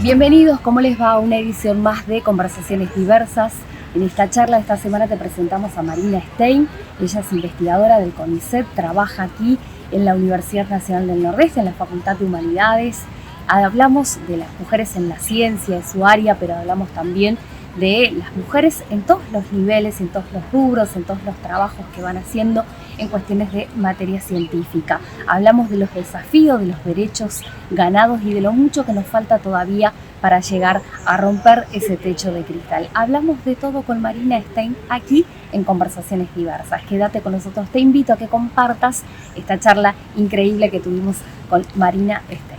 Bienvenidos, ¿cómo les va? A una edición más de Conversaciones Diversas. En esta charla de esta semana te presentamos a Marina Stein. Ella es investigadora del CONICET, trabaja aquí en la Universidad Nacional del Nordeste, en la Facultad de Humanidades. Hablamos de las mujeres en la ciencia, es su área, pero hablamos también de las mujeres en todos los niveles, en todos los rubros, en todos los trabajos que van haciendo en cuestiones de materia científica. Hablamos de los desafíos, de los derechos ganados y de lo mucho que nos falta todavía para llegar a romper ese techo de cristal. Hablamos de todo con Marina Stein aquí en Conversaciones Diversas. Quédate con nosotros, te invito a que compartas esta charla increíble que tuvimos con Marina Stein.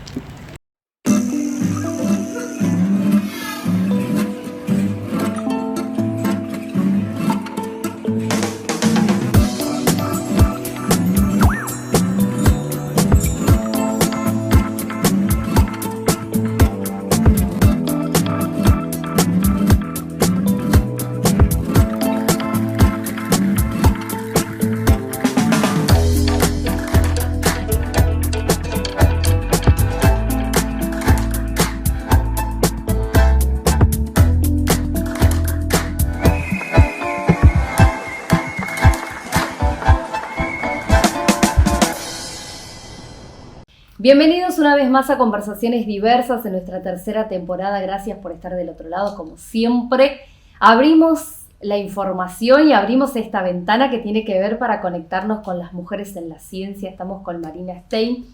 Bienvenidos una vez más a Conversaciones Diversas en nuestra tercera temporada. Gracias por estar del otro lado. Como siempre, abrimos la información y abrimos esta ventana que tiene que ver para conectarnos con las mujeres en la ciencia. Estamos con Marina Stein,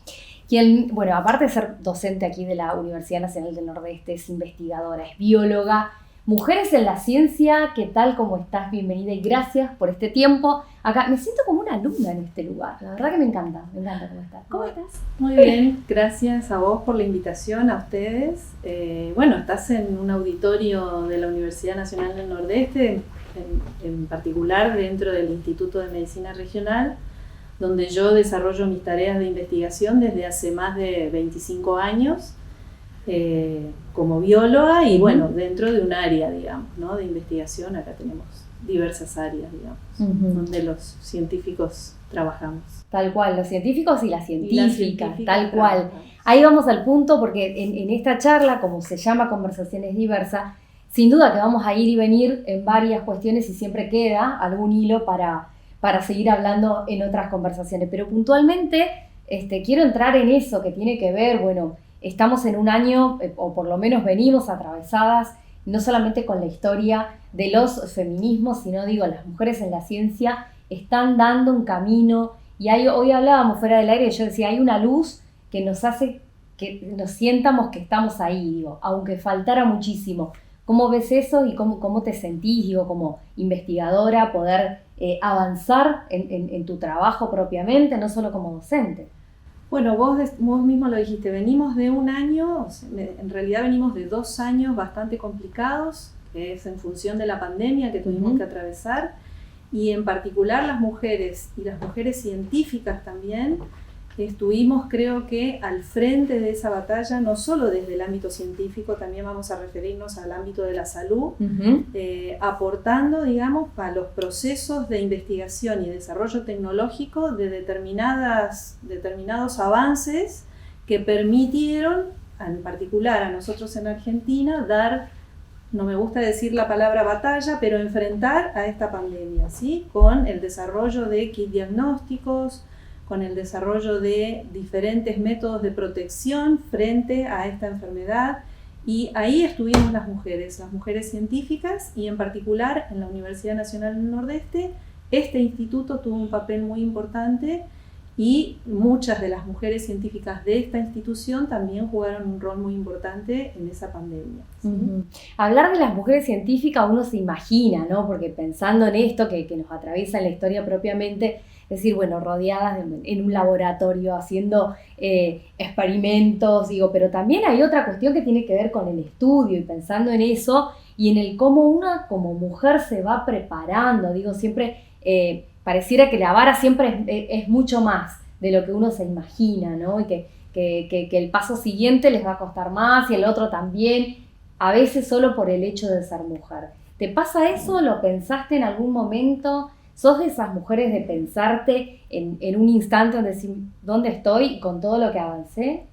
quien, bueno, aparte de ser docente aquí de la Universidad Nacional del Nordeste, es investigadora, es bióloga. Mujeres en la ciencia, ¿qué tal? ¿Cómo estás? Bienvenida y gracias por este tiempo. Acá me siento como una alumna en este lugar. La verdad que me encanta cómo estás. ¿Cómo estás? Muy bien, gracias a vos por la invitación, a ustedes. Estás en un auditorio de la Universidad Nacional del Nordeste, en particular dentro del Instituto de Medicina Regional, donde yo desarrollo mis tareas de investigación desde hace más de 25 años. Como bióloga y dentro de un área, digamos, ¿no? De investigación. Acá tenemos diversas áreas, digamos, donde los científicos trabajamos. Tal cual, los científicos y las científicas, tal cual. Ahí vamos al punto, porque en esta charla, como se llama Conversaciones Diversas, sin duda que vamos a ir y venir en varias cuestiones y siempre queda algún hilo para seguir hablando en otras conversaciones. Pero puntualmente quiero entrar en eso que tiene que ver, estamos en un año, o por lo menos venimos atravesadas, no solamente con la historia de los feminismos, sino las mujeres en la ciencia están dando un camino, y hoy hablábamos fuera del aire, yo decía, hay una luz que nos hace que nos sientamos que estamos ahí, aunque faltara muchísimo. ¿Cómo ves eso y cómo te sentís, como investigadora, poder avanzar en tu trabajo propiamente, no solo como docente? Bueno, vos mismo lo dijiste, venimos de un año, en realidad venimos de 2 años bastante complicados, que es en función de la pandemia que tuvimos que atravesar, y en particular las mujeres y las mujeres científicas también, estuvimos, creo que, al frente de esa batalla, no solo desde el ámbito científico, también vamos a referirnos al ámbito de la salud, aportando, digamos, a los procesos de investigación y desarrollo tecnológico de determinados avances que permitieron, en particular a nosotros en Argentina, no me gusta decir la palabra batalla, pero enfrentar a esta pandemia, ¿sí? Con el desarrollo de kits diagnósticos, con el desarrollo de diferentes métodos de protección frente a esta enfermedad, y ahí estuvimos las mujeres científicas, y en particular en la Universidad Nacional del Nordeste, este instituto tuvo un papel muy importante, y muchas de las mujeres científicas de esta institución también jugaron un rol muy importante en esa pandemia, ¿sí? Hablar de las mujeres científicas uno se imagina, ¿no? Porque pensando en esto que nos atraviesa en la historia propiamente, es decir, rodeadas en un laboratorio haciendo experimentos, pero también hay otra cuestión que tiene que ver con el estudio, y pensando en eso y en el cómo una como mujer se va preparando, siempre pareciera que la vara siempre es mucho más de lo que uno se imagina, ¿no? Y que el paso siguiente les va a costar más y el otro también, a veces solo por el hecho de ser mujer. ¿Te pasa eso? ¿Lo pensaste en algún momento? ¿Sos de esas mujeres de pensarte en un instante, en decir, ¿dónde estoy con todo lo que avancé?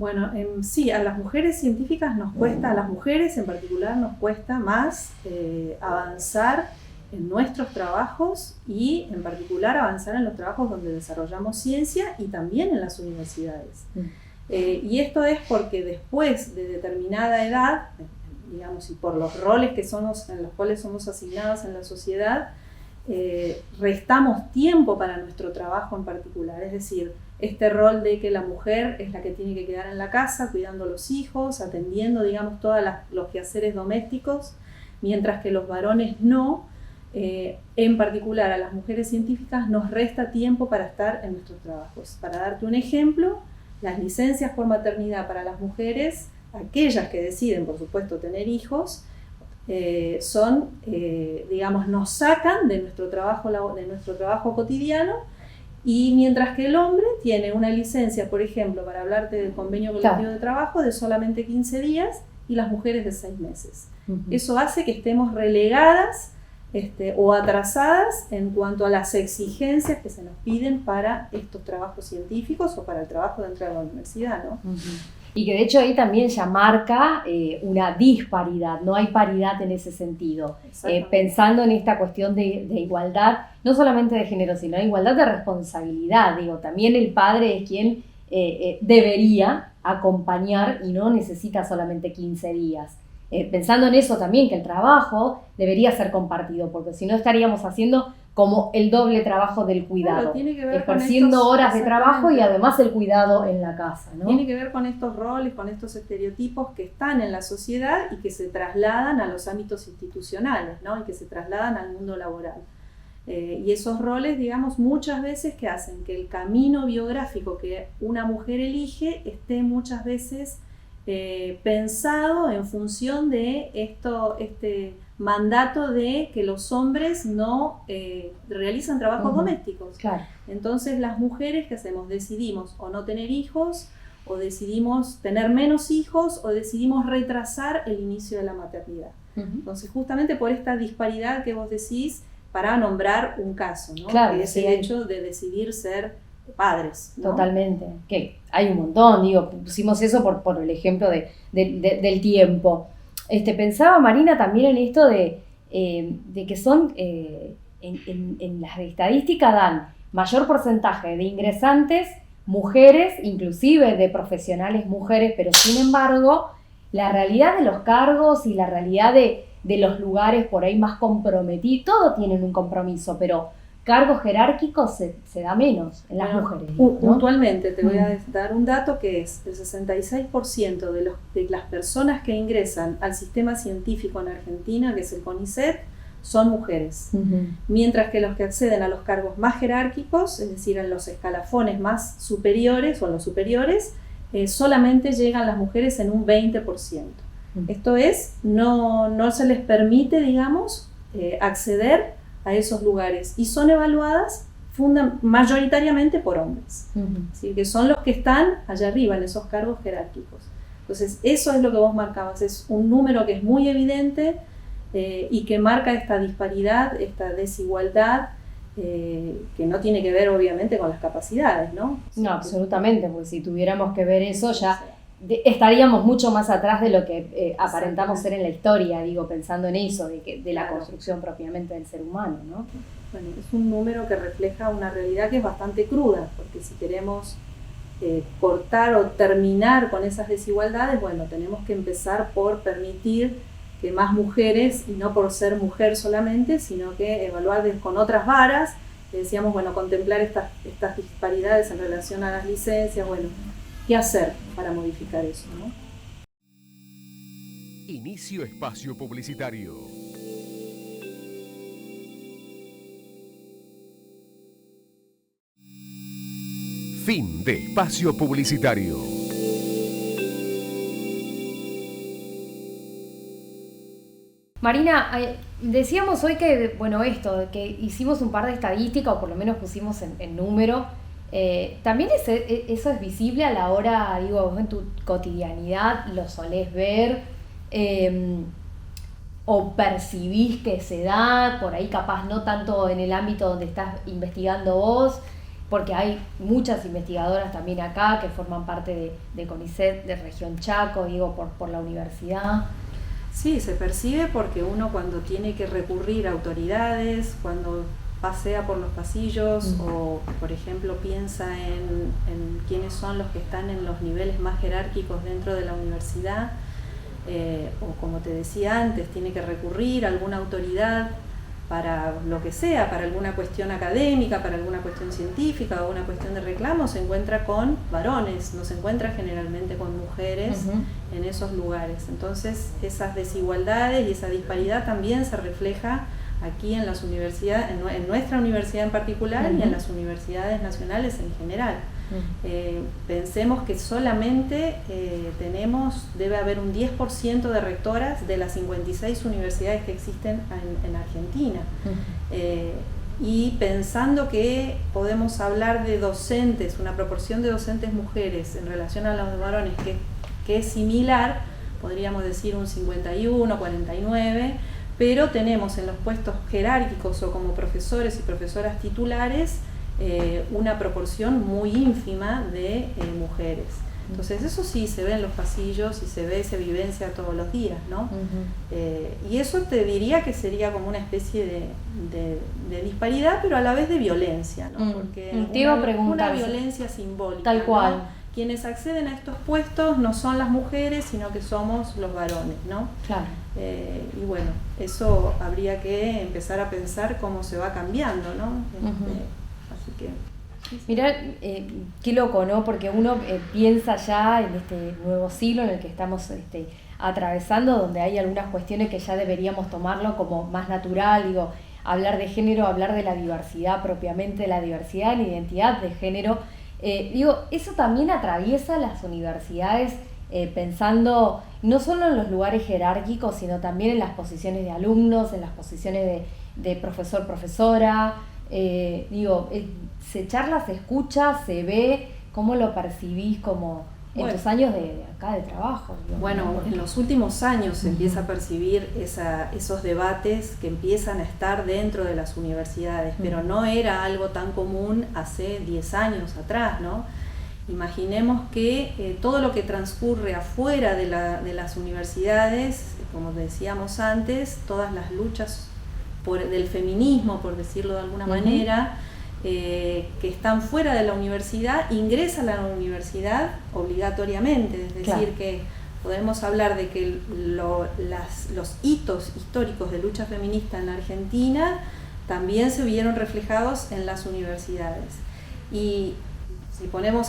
Bueno, sí, a las mujeres científicas nos cuesta, a las mujeres en particular nos cuesta más avanzar en nuestros trabajos y en particular avanzar en los trabajos donde desarrollamos ciencia y también en las universidades. Y esto es porque después de determinada edad, digamos, y por los roles en los cuales somos asignados en la sociedad, restamos tiempo para nuestro trabajo en particular, es decir, este rol de que la mujer es la que tiene que quedar en la casa, cuidando a los hijos, atendiendo, digamos, todos los quehaceres domésticos, mientras que los varones no, en particular a las mujeres científicas nos resta tiempo para estar en nuestros trabajos. Para darte un ejemplo, las licencias por maternidad para las mujeres, aquellas que deciden, por supuesto, tener hijos, digamos, nos sacan de nuestro trabajo cotidiano, y mientras que el hombre tiene una licencia, por ejemplo, para hablarte del convenio colectivo de trabajo, de solamente 15 días y las mujeres de 6 meses. Eso hace que estemos relegadas o atrasadas en cuanto a las exigencias que se nos piden para estos trabajos científicos o para el trabajo dentro de la universidad, ¿no? Y que de hecho ahí también ya marca una disparidad, no hay paridad en ese sentido. Pensando en esta cuestión de igualdad, no solamente de género, sino de igualdad de responsabilidad. Digo, también el padre es quien debería acompañar y no necesita solamente 15 días. Pensando en eso también, que el trabajo debería ser compartido, porque si no estaríamos haciendo como el doble trabajo del cuidado, ejerciendo horas de trabajo y además el cuidado en la casa, ¿no? Tiene que ver con estos roles, con estos estereotipos que están en la sociedad y que se trasladan a los ámbitos institucionales, ¿no? Y que se trasladan al mundo laboral. Y esos roles, digamos, muchas veces que hacen que el camino biográfico que una mujer elige esté muchas veces pensado en función de este mandato de que los hombres no realizan trabajos domésticos. Claro. Entonces las mujeres, ¿qué hacemos? Decidimos o no tener hijos, o decidimos tener menos hijos, o decidimos retrasar el inicio de la maternidad. Entonces justamente por esta disparidad que vos decís, para nombrar un caso, ¿no? Claro, que es el hecho de decidir ser padres, ¿no? Totalmente, que hay un montón, digo, pusimos eso por el ejemplo del tiempo. Pensaba, Marina, también en esto de que son, en las estadísticas dan mayor porcentaje de ingresantes mujeres, inclusive de profesionales mujeres, pero sin embargo, la realidad de los cargos y la realidad de los lugares por ahí más comprometidos, todos tienen un compromiso, pero cargos jerárquicos se da menos en las mujeres. ¿No? Puntualmente te voy a dar un dato que es el 66% de las personas que ingresan al sistema científico en Argentina, que es el CONICET, son mujeres. Mientras que los que acceden a los cargos más jerárquicos, es decir, en los escalafones más superiores o en los superiores, solamente llegan las mujeres en un 20%. Esto es, no se les permite, digamos, acceder a esos lugares y son evaluadas mayoritariamente por hombres. Es decir, que son los que están allá arriba en esos cargos jerárquicos. Entonces, eso es lo que vos marcabas, es un número que es muy evidente y que marca esta disparidad, esta desigualdad, que no tiene que ver obviamente con las capacidades, ¿no? No, absolutamente, porque si tuviéramos que ver eso ya estaríamos mucho más atrás de lo que aparentamos ser en la historia, digo, pensando en eso, de la construcción propiamente del ser humano, ¿no? Bueno, es un número que refleja una realidad que es bastante cruda, porque si queremos cortar o terminar con esas desigualdades, bueno, tenemos que empezar por permitir que más mujeres, y no por ser mujer solamente, sino que evaluar con otras varas, decíamos, bueno, contemplar estas disparidades en relación a las licencias, bueno, ¿qué hacer para modificar eso, no? Inicio espacio publicitario. Fin de espacio publicitario. Marina, decíamos hoy que, bueno, que hicimos un par de estadísticas, o por lo menos pusimos en número. También eso es visible a la hora, digo, vos en tu cotidianidad lo solés ver, o percibís que se da, por ahí capaz no tanto en el ámbito donde estás investigando vos, porque hay muchas investigadoras también acá que forman parte de CONICET, de Región Chaco, digo, por la universidad. Sí, se percibe porque uno cuando tiene que recurrir a autoridades, cuando pasea por los pasillos o, por ejemplo, piensa en quiénes son los que están en los niveles más jerárquicos dentro de la universidad, o como te decía antes, tiene que recurrir a alguna autoridad para lo que sea, para alguna cuestión académica, para alguna cuestión científica o una cuestión de reclamo, se encuentra con varones, no se encuentra generalmente con mujeres en esos lugares. Entonces, esas desigualdades y esa disparidad también se refleja aquí en las universidades, en nuestra universidad en particular y en las universidades nacionales en general. Pensemos que solamente debe haber un 10% de rectoras de las 56 universidades que existen en Argentina. Y pensando que podemos hablar de docentes, una proporción de docentes mujeres en relación a los varones que es similar, podríamos decir un 51, 49, pero tenemos en los puestos jerárquicos o como profesores y profesoras titulares una proporción muy ínfima de mujeres. Entonces eso sí se ve en los pasillos y se ve, se vivencia todos los días, ¿no? Y eso te diría que sería como una especie de disparidad, pero a la vez de violencia, ¿no? Porque una violencia simbólica. Tal cual. ¿no? Quienes acceden a estos puestos no son las mujeres, sino que somos los varones, ¿no? Claro. Y bueno, eso habría que empezar a pensar cómo se va cambiando, ¿no? Así que... Sí. Mirá, qué loco, ¿no? Porque uno piensa ya en este nuevo siglo en el que estamos atravesando, donde hay algunas cuestiones que ya deberíamos tomarlo como más natural, digo, hablar de género, hablar de la diversidad propiamente, la diversidad, la identidad de género. Eso también atraviesa las universidades, pensando no solo en los lugares jerárquicos, sino también en las posiciones de alumnos, en las posiciones de profesor, profesora. Se charla, se escucha, se ve. ¿Cómo lo percibís como en tus años de acá de trabajo? Bueno, en los últimos años se empieza a percibir esos debates que empiezan a estar dentro de las universidades, pero no era algo tan común hace 10 años atrás, ¿no? Imaginemos que todo lo que transcurre afuera de las universidades, como decíamos antes, todas las luchas del feminismo, por decirlo de alguna manera, que están fuera de la universidad, ingresan a la universidad obligatoriamente, es decir, que podemos hablar de que los hitos históricos de lucha feminista en la Argentina también se vieron reflejados en las universidades. Y si podemos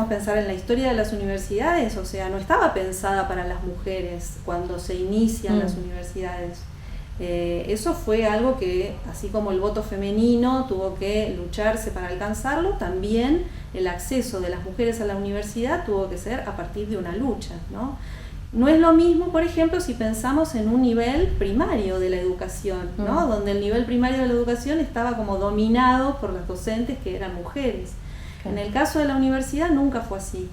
pensar en la historia de las universidades, o sea, no estaba pensada para las mujeres cuando se inician las universidades. Eso fue algo que, así como el voto femenino tuvo que lucharse para alcanzarlo, también el acceso de las mujeres a la universidad tuvo que ser a partir de una lucha, ¿no? No es lo mismo, por ejemplo, si pensamos en un nivel primario de la educación, ¿no? Donde el nivel primario de la educación estaba como dominado por las docentes que eran mujeres. En el caso de la universidad nunca fue así.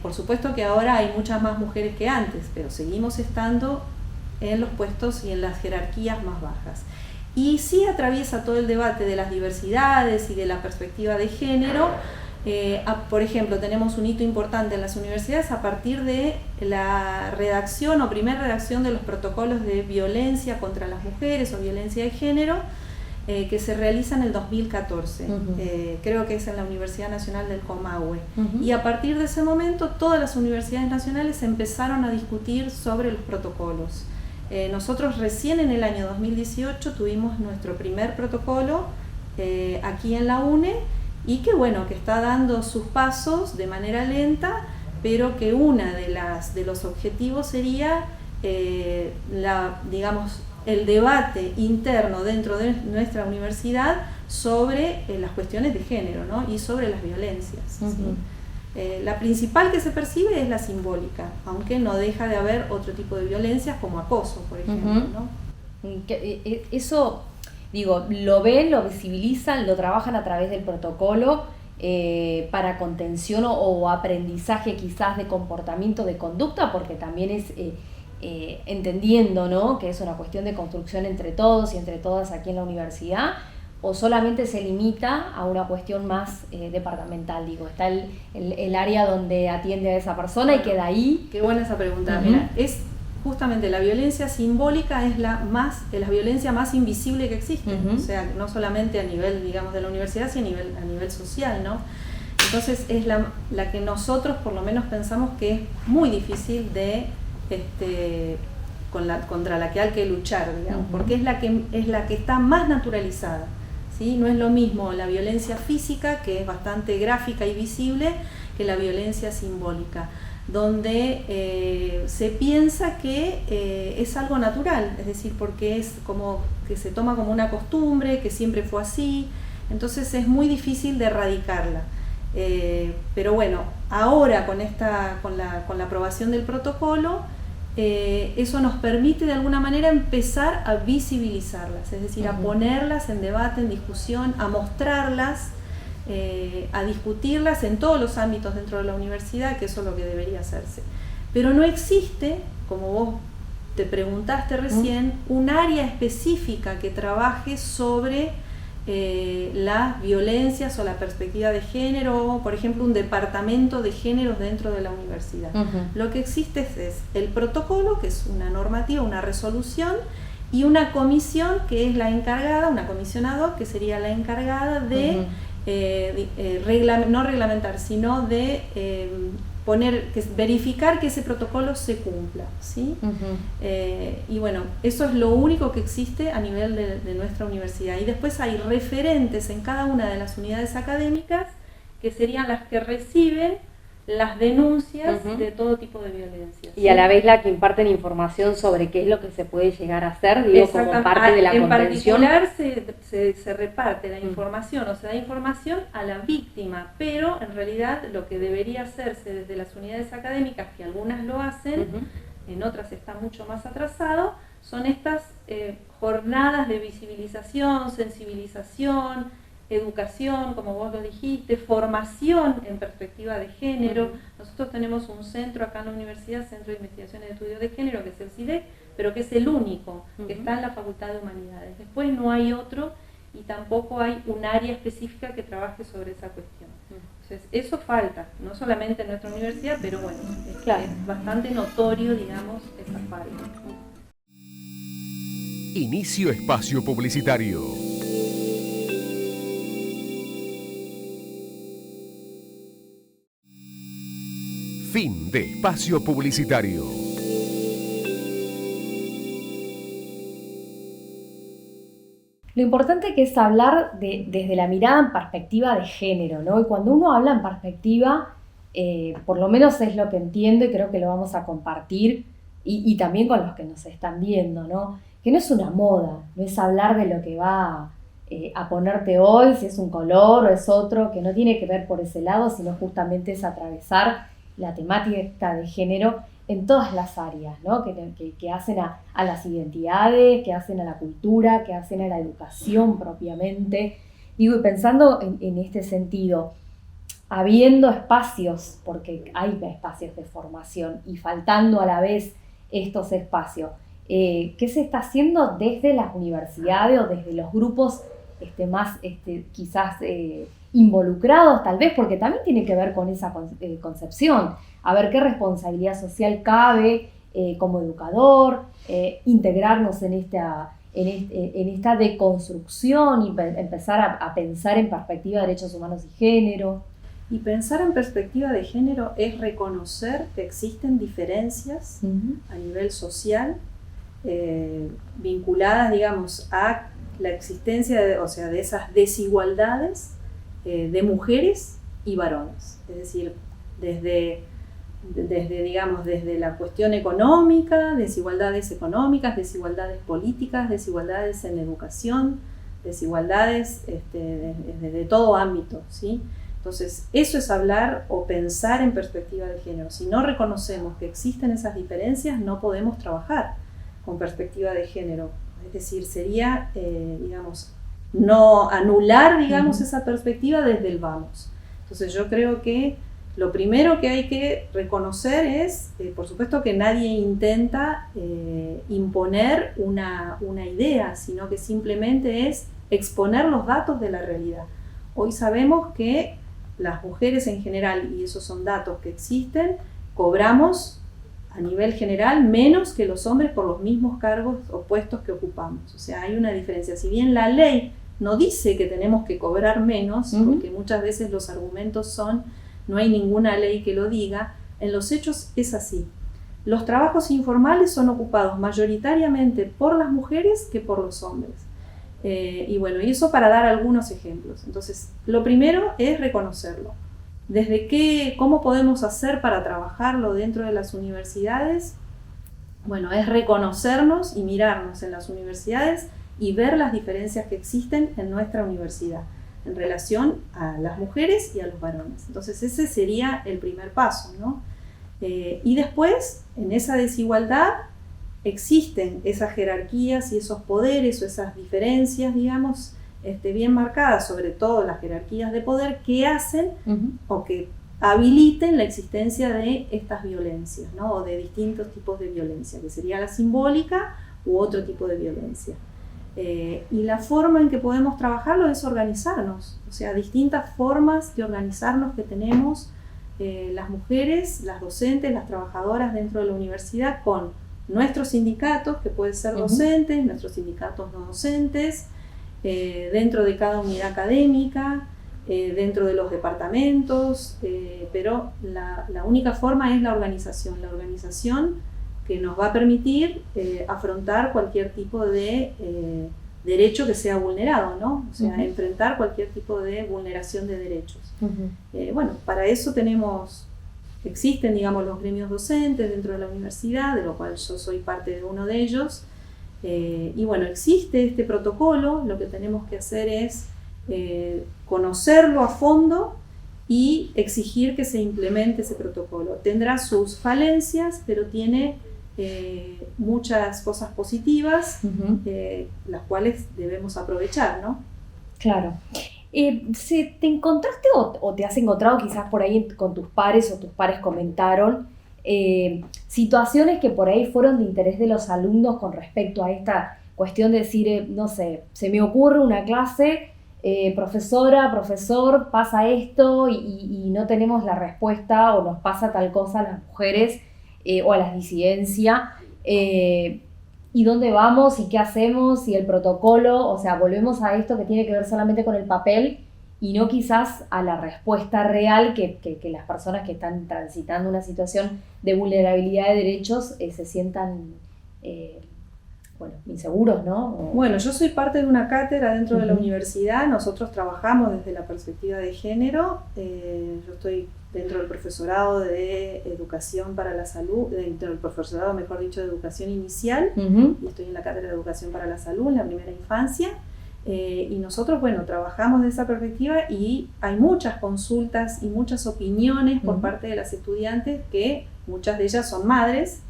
Por supuesto que ahora hay muchas más mujeres que antes, pero seguimos estando en los puestos y en las jerarquías más bajas. Y sí atraviesa todo el debate de las diversidades y de la perspectiva de género. Por ejemplo, tenemos un hito importante en las universidades a partir de la redacción o primera redacción de los protocolos de violencia contra las mujeres o violencia de género, que se realiza en el 2014, creo que es en la Universidad Nacional del Comahue. Y a partir de ese momento todas las universidades nacionales empezaron a discutir sobre los protocolos. Nosotros recién en el año 2018 tuvimos nuestro primer protocolo aquí en la UNE, y que bueno, que está dando sus pasos de manera lenta, pero que una de los objetivos sería el debate interno dentro de nuestra universidad sobre las cuestiones de género, ¿no? Y sobre las violencias. ¿Sí? La principal que se percibe es la simbólica, aunque no deja de haber otro tipo de violencias como acoso, por ejemplo, ¿no? Eso, lo ven, lo visibilizan, lo trabajan a través del protocolo para contención o aprendizaje quizás de comportamiento, de conducta, porque también es entendiendo, ¿no?, que es una cuestión de construcción entre todos y entre todas aquí en la universidad, o solamente se limita a una cuestión más departamental? Digo, está el área donde atiende a esa persona y queda ahí. Qué buena esa pregunta. Mira, es justamente la violencia simbólica, es la violencia más invisible que existe. O sea, no solamente a nivel, digamos, de la universidad, sino a nivel social, ¿no? Entonces es la que nosotros por lo menos pensamos que es muy difícil contra la que hay que luchar, digamos, porque es la que está más naturalizada, ¿sí? No es lo mismo la violencia física, que es bastante gráfica y visible, que la violencia simbólica, donde se piensa que es algo natural, es decir, porque es como que se toma como una costumbre, que siempre fue así, entonces es muy difícil de erradicarla. Pero bueno, ahora con la aprobación del protocolo, eso nos permite de alguna manera empezar a visibilizarlas, es decir, a ponerlas en debate, en discusión, a mostrarlas, a discutirlas en todos los ámbitos dentro de la universidad, que eso es lo que debería hacerse. Pero no existe, como vos te preguntaste recién, un área específica que trabaje sobre las violencias o la perspectiva de género, por ejemplo, un departamento de géneros dentro de la universidad. Lo que existe es el protocolo, que es una normativa, una resolución, y una comisión que es la encargada, una comisión ad hoc, que sería la encargada de no reglamentar, sino de verificar que ese protocolo se cumpla, ¿sí? Y bueno, eso es lo único que existe a nivel de nuestra universidad. Y después hay referentes en cada una de las unidades académicas que serían las que reciben las denuncias de todo tipo de violencia. Y a la vez la que imparten información sobre qué es lo que se puede llegar a hacer, digo, como parte de la convención. En particular se reparte la información, o se da información a la víctima, pero en realidad lo que debería hacerse desde las unidades académicas, que algunas lo hacen, en otras está mucho más atrasado, son estas jornadas de visibilización, sensibilización, educación, como vos lo dijiste, formación en perspectiva de género. Nosotros tenemos un centro acá en la universidad, Centro de Investigaciones de Estudios de Género, que es el CIDEC, pero que es el único que está en la Facultad de Humanidades. Después no hay otro y tampoco hay un área específica que trabaje sobre esa cuestión. Entonces, eso falta, no solamente en nuestra universidad, pero bueno, es bastante notorio, digamos, esa falta. Inicio espacio publicitario. Fin de espacio publicitario. Lo importante que es hablar desde la mirada en perspectiva de género, ¿no? Y cuando uno habla en perspectiva, por lo menos es lo que entiendo y creo que lo vamos a compartir, y también con los que nos están viendo, ¿no? Que no es una moda, no es hablar de lo que va a ponerte hoy, si es un color o es otro, que no tiene que ver por ese lado, sino justamente es atravesar la temática de género en todas las áreas, ¿no? que hacen a las identidades, que hacen a la cultura, que hacen a la educación propiamente. Digo, y pensando en este sentido, habiendo espacios, porque hay espacios de formación, y faltando a la vez estos espacios, ¿qué se está haciendo desde las universidades o desde los grupos más quizás involucrados, tal vez, porque también tiene que ver con esa concepción, a ver qué responsabilidad social cabe como educador, integrarnos en esta deconstrucción y empezar a pensar en perspectiva de derechos humanos y género? Y pensar en perspectiva de género es reconocer que existen diferencias a nivel social vinculadas, digamos, a la existencia de esas desigualdades de mujeres y varones, es decir, desde la cuestión económica, desigualdades económicas, desigualdades políticas, desigualdades en educación, desigualdades de todo ámbito, ¿sí? Entonces, eso es hablar o pensar en perspectiva de género. Si no reconocemos que existen esas diferencias, no podemos trabajar con perspectiva de género. Es decir, sería, no anular, esa perspectiva desde el vamos. Entonces, yo creo que lo primero que hay que reconocer es, por supuesto, que nadie intenta imponer una idea, sino que simplemente es exponer los datos de la realidad. Hoy sabemos que las mujeres en general, y esos son datos que existen, cobramos a nivel general menos que los hombres por los mismos cargos o puestos que ocupamos. O sea, hay una diferencia. Si bien la ley no dice que tenemos que cobrar menos, porque muchas veces los argumentos son, no hay ninguna ley que lo diga, en los hechos es así. Los trabajos informales son ocupados mayoritariamente por las mujeres que por los hombres. Y bueno, y eso para dar algunos ejemplos. Entonces, lo primero es reconocerlo. ¿Cómo podemos hacer para trabajarlo dentro de las universidades? Bueno, es reconocernos y mirarnos en las universidades y ver las diferencias que existen en nuestra universidad en relación a las mujeres y a los varones. Entonces, ese sería el primer paso, ¿no? Y después, en esa desigualdad, existen esas jerarquías y esos poderes o esas diferencias, digamos, bien marcadas, sobre todo las jerarquías de poder, que hacen o que habiliten la existencia de estas violencias, ¿no? O de distintos tipos de violencia, que sería la simbólica u otro tipo de violencia. Y la forma en que podemos trabajarlo es organizarnos, o sea, distintas formas de organizarnos que tenemos las mujeres, las docentes, las trabajadoras dentro de la universidad, con nuestros sindicatos, que pueden ser docentes, nuestros sindicatos no docentes, dentro de cada unidad académica, dentro de los departamentos, pero la única forma es la organización que nos va a permitir afrontar cualquier tipo de derecho que sea vulnerado, ¿no? O sea, enfrentar cualquier tipo de vulneración de derechos. Bueno, para eso existen, digamos, los gremios docentes dentro de la universidad, de lo cual yo soy parte de uno de ellos. Y bueno, existe este protocolo, lo que tenemos que hacer es conocerlo a fondo y exigir que se implemente ese protocolo. Tendrá sus falencias, pero tiene muchas cosas positivas, las cuales debemos aprovechar, ¿no? Claro. ¿Te encontraste o te has encontrado quizás por ahí con tus pares o tus pares comentaron situaciones que por ahí fueron de interés de los alumnos con respecto a esta cuestión de decir, no sé, se me ocurre una clase, profesora, profesor, pasa esto y no tenemos la respuesta o nos pasa tal cosa a las mujeres o a las disidencias, y dónde vamos y qué hacemos y el protocolo? O sea, volvemos a esto que tiene que ver solamente con el papel y no quizás a la respuesta real que las personas que están transitando una situación de vulnerabilidad de derechos se sientan inseguros, ¿no? Bueno, yo soy parte de una cátedra dentro de la universidad. Nosotros trabajamos desde la perspectiva de género. Yo estoy dentro del profesorado de educación para la salud, dentro del profesorado, mejor dicho, de educación inicial, y estoy en la cátedra de educación para la salud, en la primera infancia. Y nosotros, bueno, trabajamos de esa perspectiva y hay muchas consultas y muchas opiniones por parte de las estudiantes, que muchas de ellas son madres,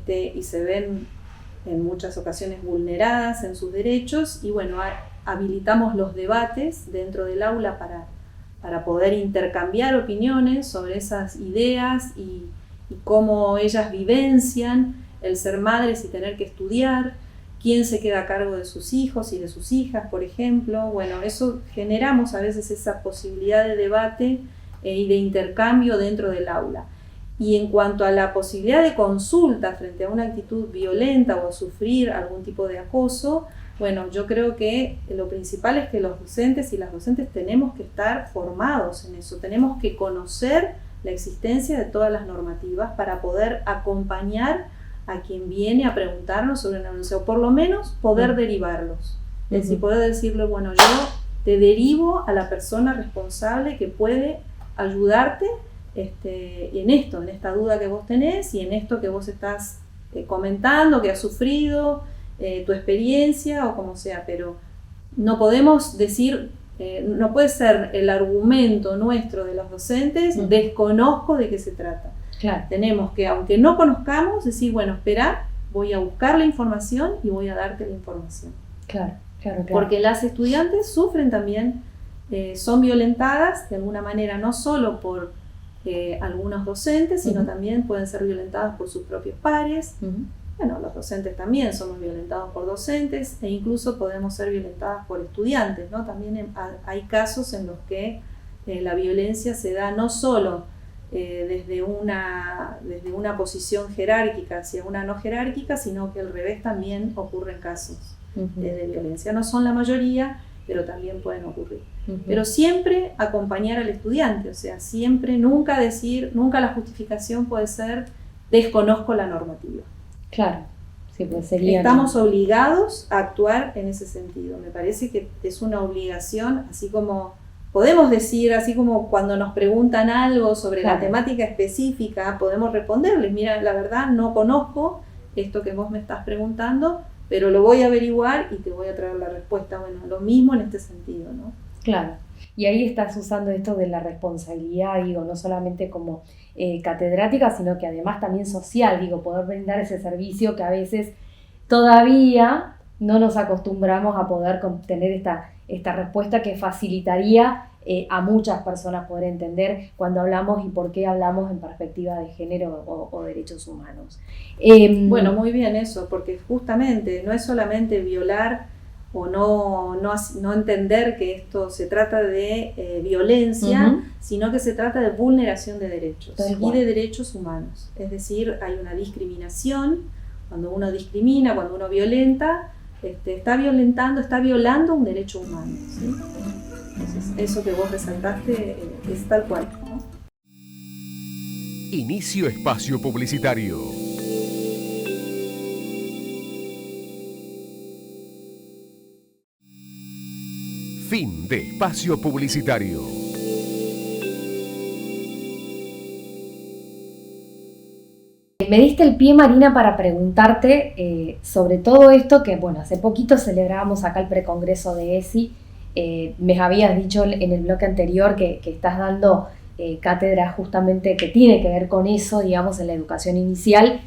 y se ven en muchas ocasiones vulneradas en sus derechos, y bueno, habilitamos los debates dentro del aula para poder intercambiar opiniones sobre esas ideas y cómo ellas vivencian el ser madres y tener que estudiar, quién se queda a cargo de sus hijos y de sus hijas, por ejemplo. Bueno, eso generamos a veces esa posibilidad de debate y de intercambio dentro del aula. Y en cuanto a la posibilidad de consulta frente a una actitud violenta o a sufrir algún tipo de acoso, bueno, yo creo que lo principal es que los docentes y las docentes tenemos que estar formados en eso, tenemos que conocer la existencia de todas las normativas para poder acompañar a quien viene a preguntarnos sobre una denuncia, o por lo menos poder derivarlos. Es decir, poder decirle, bueno, yo te derivo a la persona responsable que puede ayudarte en esto, en esta duda que vos tenés y en esto que vos estás comentando, que has sufrido, tu experiencia o como sea, pero no podemos decir, no puede ser el argumento nuestro de los docentes, desconozco de qué se trata. Claro. Tenemos que, aunque no conozcamos, decir, bueno, espera, voy a buscar la información y voy a darte la información. Claro. Porque las estudiantes sufren también, son violentadas de alguna manera, no solo por algunos docentes, sino también pueden ser violentadas por sus propios pares. bueno, los docentes también somos violentados por docentes e incluso podemos ser violentadas por estudiantes, ¿no? También hay casos en los que la violencia se da no solo desde una posición jerárquica hacia una no jerárquica, sino que al revés también ocurren casos de violencia. No son la mayoría, pero también pueden ocurrir. Pero siempre acompañar al estudiante, o sea, siempre, nunca la justificación puede ser desconozco la normativa. Claro, sí, pues sería... Estamos obligados a actuar en ese sentido. Me parece que es una obligación, así como podemos decir, así como cuando nos preguntan algo sobre la temática específica, podemos responderles, mira, la verdad no conozco esto que vos me estás preguntando, pero lo voy a averiguar y te voy a traer la respuesta. Bueno, lo mismo en este sentido, ¿no? Claro, y ahí estás usando esto de la responsabilidad, digo, no solamente como catedrática, sino que además también social, digo, poder brindar ese servicio que a veces todavía no nos acostumbramos a poder tener esta respuesta que facilitaría a muchas personas poder entender cuando hablamos y por qué hablamos en perspectiva de género o derechos humanos. Bueno, muy bien eso, porque justamente no es solamente violar o no entender que esto se trata de violencia, sino que se trata de vulneración de derechos y de derechos humanos. Es decir, hay una discriminación, cuando uno discrimina, cuando uno violenta, está violando un derecho humano, ¿sí? Entonces, eso que vos resaltaste es tal cual, ¿no? Inicio espacio publicitario. Fin de espacio publicitario. Me diste el pie, Marina, para preguntarte sobre todo esto que, bueno, hace poquito celebrábamos acá el precongreso de ESI. Me habías dicho en el bloque anterior que estás dando cátedra justamente que tiene que ver con eso, digamos, en la educación inicial.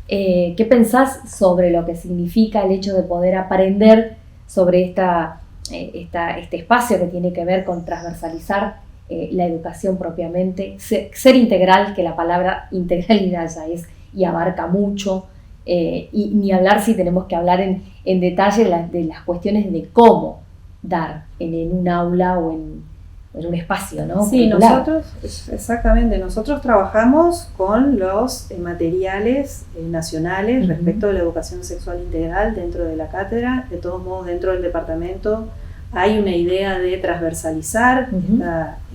¿Qué pensás sobre lo que significa el hecho de poder aprender sobre este espacio que tiene que ver con transversalizar la educación propiamente, ser integral, que la palabra integralidad ya es y abarca mucho, y ni hablar si tenemos que hablar en detalle de las cuestiones de cómo dar en un aula o en un espacio, ¿no? Sí, curricular. Nosotros trabajamos con los materiales nacionales respecto de la educación sexual integral dentro de la cátedra. De todos modos, dentro del departamento hay una idea de transversalizar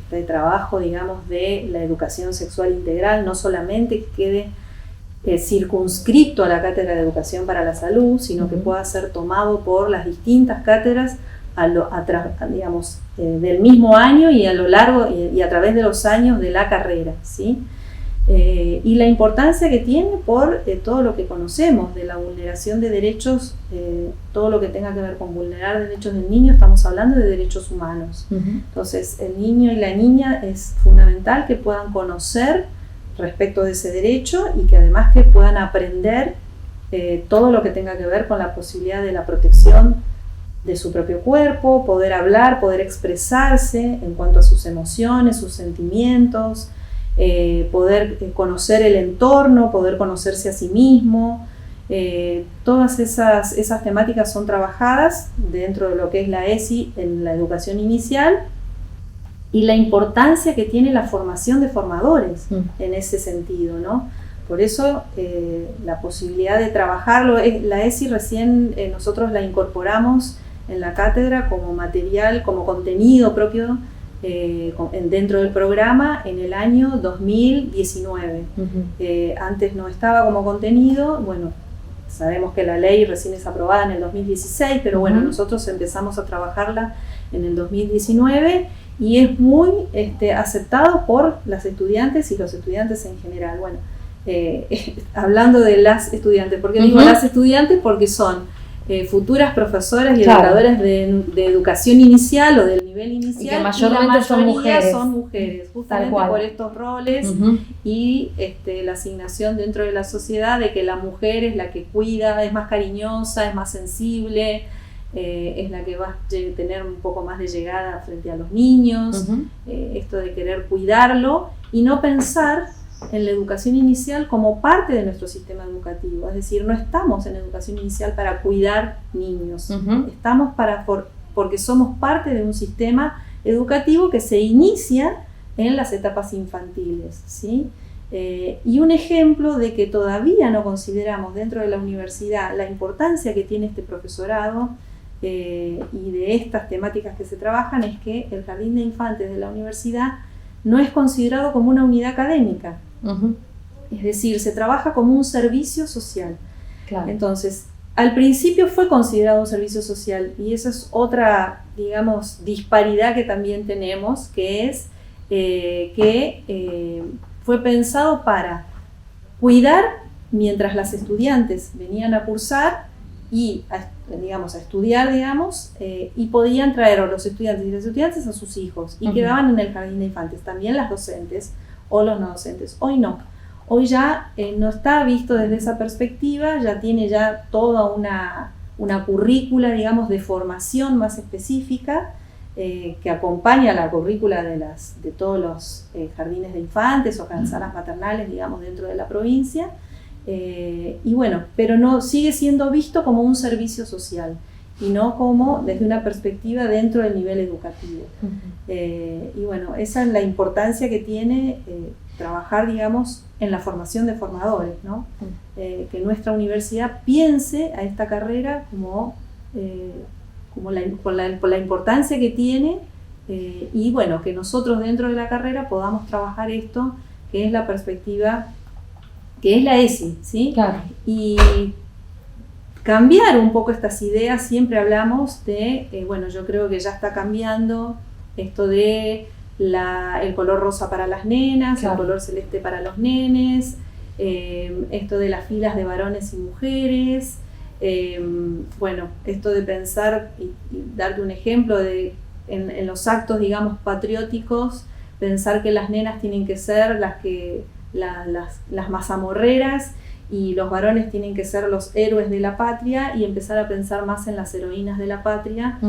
este trabajo, digamos, de la educación sexual integral, no solamente que quede circunscrito a la Cátedra de Educación para la Salud, sino que pueda ser tomado por las distintas cátedras digamos, del mismo año y a lo largo y a través de los años de la carrera, ¿sí? Y la importancia que tiene por todo lo que conocemos de la vulneración de derechos, todo lo que tenga que ver con vulnerar derechos del niño, estamos hablando de derechos humanos. Entonces, el niño y la niña es fundamental que puedan conocer respecto de ese derecho y que además que puedan aprender todo lo que tenga que ver con la posibilidad de la protección de su propio cuerpo, poder hablar, poder expresarse en cuanto a sus emociones, sus sentimientos, poder conocer el entorno, poder conocerse a sí mismo. Todas esas temáticas son trabajadas dentro de lo que es la ESI en la educación inicial, y la importancia que tiene la formación de formadores en ese sentido, ¿no? Por eso la posibilidad de trabajarlo, la ESI recién nosotros la incorporamos en la cátedra como material, como contenido propio dentro del programa en el año 2019. Antes no estaba como contenido, bueno, sabemos que la ley recién es aprobada en el 2016, pero bueno, nosotros empezamos a trabajarla en el 2019 y es muy aceptado por las estudiantes y los estudiantes en general. Bueno, hablando de las estudiantes, ¿por qué digo las estudiantes? Porque son futuras profesoras y educadoras de educación inicial o del nivel inicial, y que mayormente son mujeres, justamente por estos roles y la asignación dentro de la sociedad de que la mujer es la que cuida, es más cariñosa, es más sensible, es la que va a tener un poco más de llegada frente a los niños, esto de querer cuidarlo y no pensar en la educación inicial como parte de nuestro sistema educativo. Es decir, no estamos en educación inicial para cuidar niños, estamos porque somos parte de un sistema educativo que se inicia en las etapas infantiles, ¿sí? Y un ejemplo de que todavía no consideramos dentro de la universidad la importancia que tiene este profesorado y de estas temáticas que se trabajan es que el jardín de infantes de la universidad no es considerado como una unidad académica. Es decir, se trabaja como un servicio social. Claro. Entonces, al principio fue considerado un servicio social y esa es otra, digamos, disparidad que también tenemos, que es que fue pensado para cuidar mientras las estudiantes venían a cursar y a estudiar, y podían traer a los estudiantes y las estudiantes a sus hijos y quedaban en el jardín de infantes, también las docentes o los no docentes. Hoy no, hoy ya no está visto desde esa perspectiva, ya tiene ya toda una currícula, digamos, de formación más específica que acompaña la currícula de todos los jardines de infantes o salas maternales, digamos, dentro de la provincia. Y bueno, pero no sigue siendo visto como un servicio social y no como desde una perspectiva dentro del nivel educativo. Y bueno, esa es la importancia que tiene trabajar, digamos, en la formación de formadores, ¿no? Que nuestra universidad piense a esta carrera por la importancia que tiene y bueno, que nosotros dentro de la carrera podamos trabajar esto, que es la perspectiva que es la ESI, ¿sí? Claro. Y cambiar un poco estas ideas, siempre hablamos de, yo creo que ya está cambiando esto de el color rosa para las nenas, claro, el color celeste para los nenes, esto de las filas de varones y mujeres, esto de pensar y darte un ejemplo en los actos, digamos, patrióticos, pensar que las nenas tienen que ser las mazamorreras y los varones tienen que ser los héroes de la patria y empezar a pensar más en las heroínas de la patria,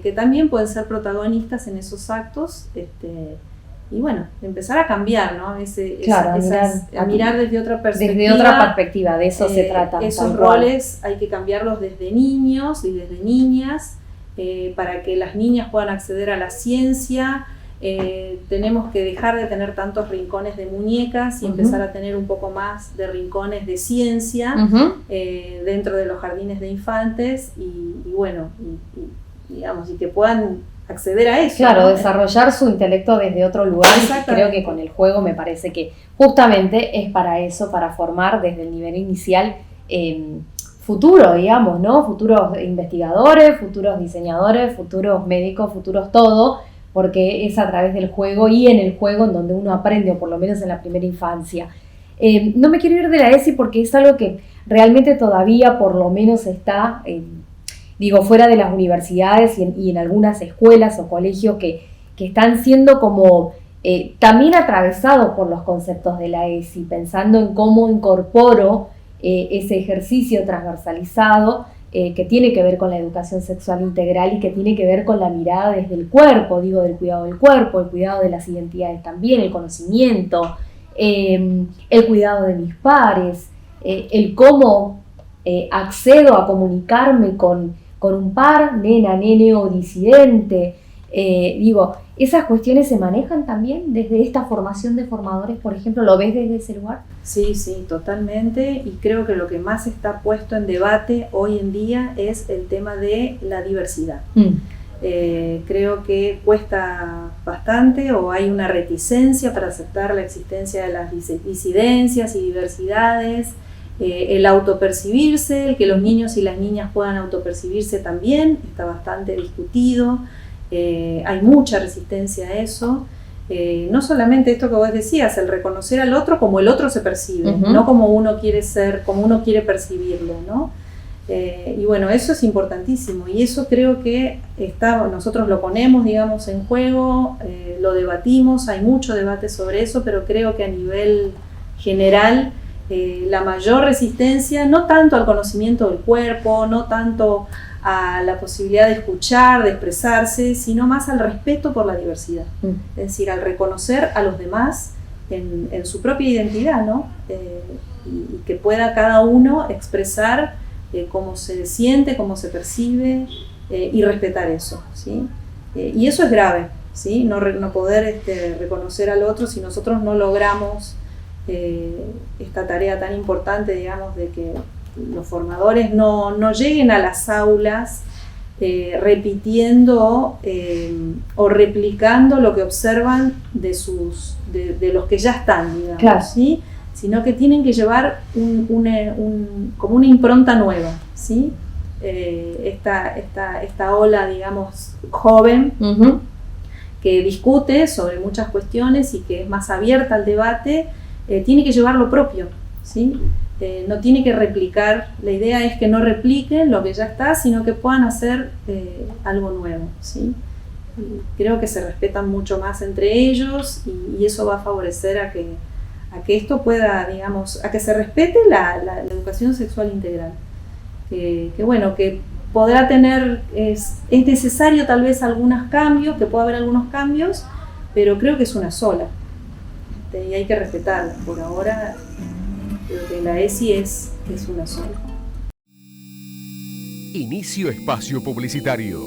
que también pueden ser protagonistas en esos actos, y bueno, empezar a cambiar, ¿no? A mirar desde otra perspectiva. Desde otra perspectiva, de eso se trata. Esos roles hay que cambiarlos desde niños y desde niñas, para que las niñas puedan acceder a la ciencia. Tenemos que dejar de tener tantos rincones de muñecas y empezar a tener un poco más de rincones de ciencia dentro de los jardines de infantes y que puedan acceder a eso. Claro, ¿no? Desarrollar su intelecto desde otro lugar. Creo que con el juego me parece que justamente es para eso, para formar desde el nivel inicial futuro, digamos, ¿no? Futuros investigadores, futuros diseñadores, futuros médicos, futuros todo, porque es a través del juego y en el juego en donde uno aprende, o por lo menos en la primera infancia. No me quiero ir de la ESI porque es algo que realmente todavía por lo menos está, fuera de las universidades y en algunas escuelas o colegios que están siendo como también atravesados por los conceptos de la ESI, pensando en cómo incorporo ese ejercicio transversalizado que tiene que ver con la educación sexual integral y que tiene que ver con la mirada desde el cuerpo, del cuidado del cuerpo, el cuidado de las identidades también, el conocimiento, el cuidado de mis pares, el cómo accedo a comunicarme con un par, nena, nene o disidente. ¿Esas cuestiones se manejan también desde esta formación de formadores, por ejemplo? ¿Lo ves desde ese lugar? Sí, totalmente, y creo que lo que más está puesto en debate hoy en día es el tema de la diversidad. Creo que cuesta bastante o hay una reticencia para aceptar la existencia de las disidencias y diversidades, el autopercibirse, el que los niños y las niñas puedan autopercibirse también, está bastante discutido. Hay mucha resistencia a eso, no solamente esto que vos decías, el reconocer al otro como el otro se percibe, no como uno quiere ser, como uno quiere percibirlo, ¿no? Eso es importantísimo y eso creo que nosotros lo ponemos, digamos, en juego, lo debatimos, hay mucho debate sobre eso, pero creo que a nivel general la mayor resistencia, no tanto al conocimiento del cuerpo, no tanto a la posibilidad de escuchar, de expresarse, sino más al respeto por la diversidad. Es decir, al reconocer a los demás en su propia identidad, ¿no? Y que pueda cada uno expresar cómo se siente, cómo se percibe y respetar eso, ¿sí? Y eso es grave, ¿sí? No poder reconocer al otro si nosotros no logramos esta tarea tan importante, digamos, de que los formadores no lleguen a las aulas repitiendo o replicando lo que observan de los que ya están, digamos, claro. ¿sí? Sino que tienen que llevar como una impronta nueva, ¿sí? Esta ola, digamos, joven, Uh-huh. que discute sobre muchas cuestiones y que es más abierta al debate, tiene que llevar lo propio, ¿sí? No tiene que replicar, la idea es que no repliquen lo que ya está, sino que puedan hacer algo nuevo, ¿sí? Creo que se respetan mucho más entre ellos y eso va a favorecer a que esto pueda, digamos, a que se respete la educación sexual integral. Que bueno, que podrá tener, es necesario tal vez algunos cambios, que pueda haber algunos cambios, pero creo que es una sola. Y hay que respetarla. Por ahora, creo que la ESI es una sola. Inicio espacio publicitario.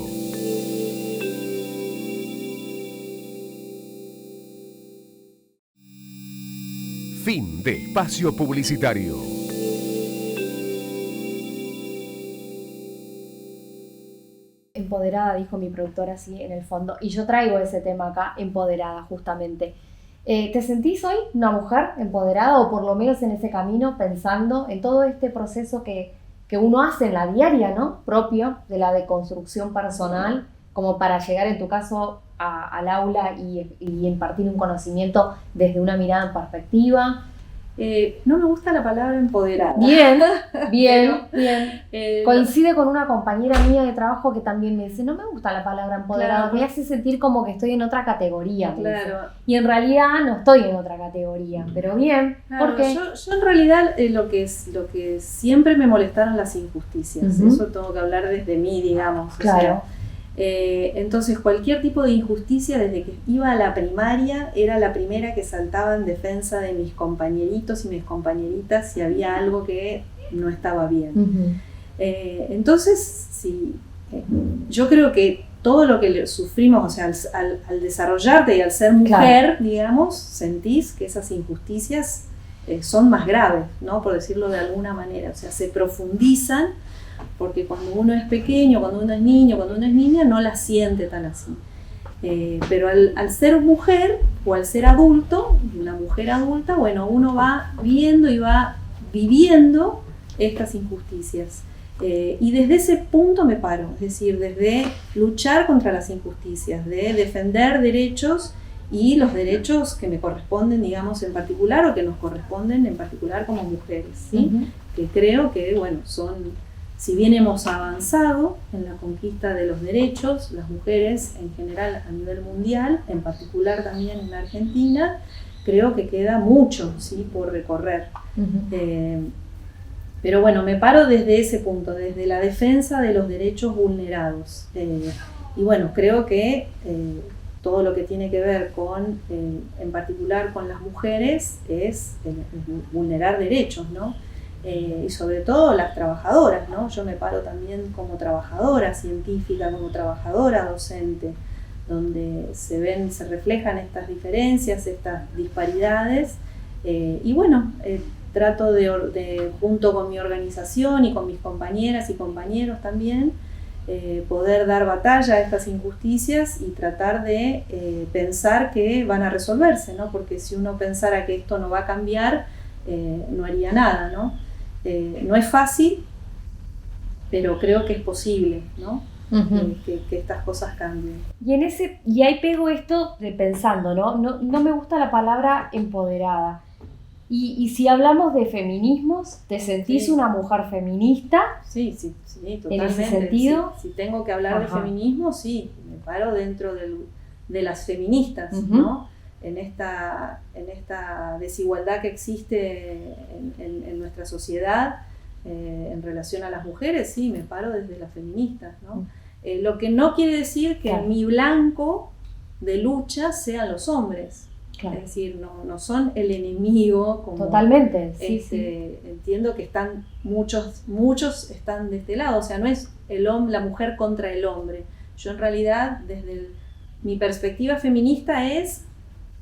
Fin de espacio publicitario. Empoderada, dijo mi productora así en el fondo, y yo traigo ese tema acá, empoderada justamente. ¿Te sentís hoy una mujer empoderada o por lo menos en ese camino pensando en todo este proceso que uno hace en la diaria, ¿no? Propio de la deconstrucción personal, como para llegar en tu caso al aula y impartir un conocimiento desde una mirada en perspectiva? No me gusta la palabra empoderada. Bien. Pero, Coincide con una compañera mía de trabajo que también me dice, no me gusta la palabra empoderada, claro, me hace sentir como que estoy en otra categoría. Claro. Y en realidad no estoy en otra categoría, pero bien, Claro, porque yo en realidad lo que siempre me molestaron las injusticias. Uh-huh. Eso tengo que hablar desde mí, digamos. claro. O sea, entonces cualquier tipo de injusticia desde que iba a la primaria era la primera que saltaba en defensa de mis compañeritos y mis compañeritas si había algo que no estaba bien. Uh-huh. Entonces, sí, yo creo que todo lo que sufrimos, o sea, al desarrollarte y al ser mujer, claro, digamos, sentís que esas injusticias son más graves, ¿no? Por decirlo de alguna manera, o sea, se profundizan porque cuando uno es pequeño, cuando uno es niño, cuando uno es niña, no la siente tan así. Pero al ser mujer o al ser adulto, una mujer adulta, bueno, uno va viendo y va viviendo estas injusticias. Y desde ese punto me paro, es decir, desde luchar contra las injusticias, de defender derechos y los derechos que me corresponden, digamos, en particular, o que nos corresponden en particular como mujeres, ¿sí? Uh-huh. Que creo que, bueno, si bien hemos avanzado en la conquista de los derechos, las mujeres en general a nivel mundial, en particular también en Argentina, creo que queda mucho, ¿sí?, por recorrer. Uh-huh. Pero bueno, me paro desde ese punto, desde la defensa de los derechos vulnerados. Y bueno, creo que todo lo que tiene que ver con, en particular con las mujeres, es vulnerar derechos, ¿no? Y sobre todo las trabajadoras, ¿no? Yo me paro también como trabajadora científica, como trabajadora docente, donde se reflejan estas diferencias, estas disparidades, y bueno, trato de, junto con mi organización y con mis compañeras y compañeros también, poder dar batalla a estas injusticias y tratar de pensar que van a resolverse, ¿no? Porque si uno pensara que esto no va a cambiar, no haría nada, ¿no? No es fácil, pero creo que es posible, ¿no? Uh-huh. Que estas cosas cambien. Y ahí pego esto de pensando, ¿no? No me gusta la palabra empoderada. Y si hablamos de feminismos, ¿te sentís sí. una mujer feminista? Sí, totalmente. ¿En ese sentido? Si tengo que hablar Ajá. de feminismo, sí, me paro dentro de las feministas, uh-huh. ¿no? En esta desigualdad que existe en nuestra sociedad en relación a las mujeres, sí, me paro desde las feministas, ¿no? Lo que no quiere decir que claro. mi blanco de lucha sean los hombres. Claro. Es decir, no son el enemigo. Como, totalmente, sí, sí. Entiendo que están muchos están de este lado, o sea, no es la mujer contra el hombre. Yo en realidad, desde mi perspectiva feminista, es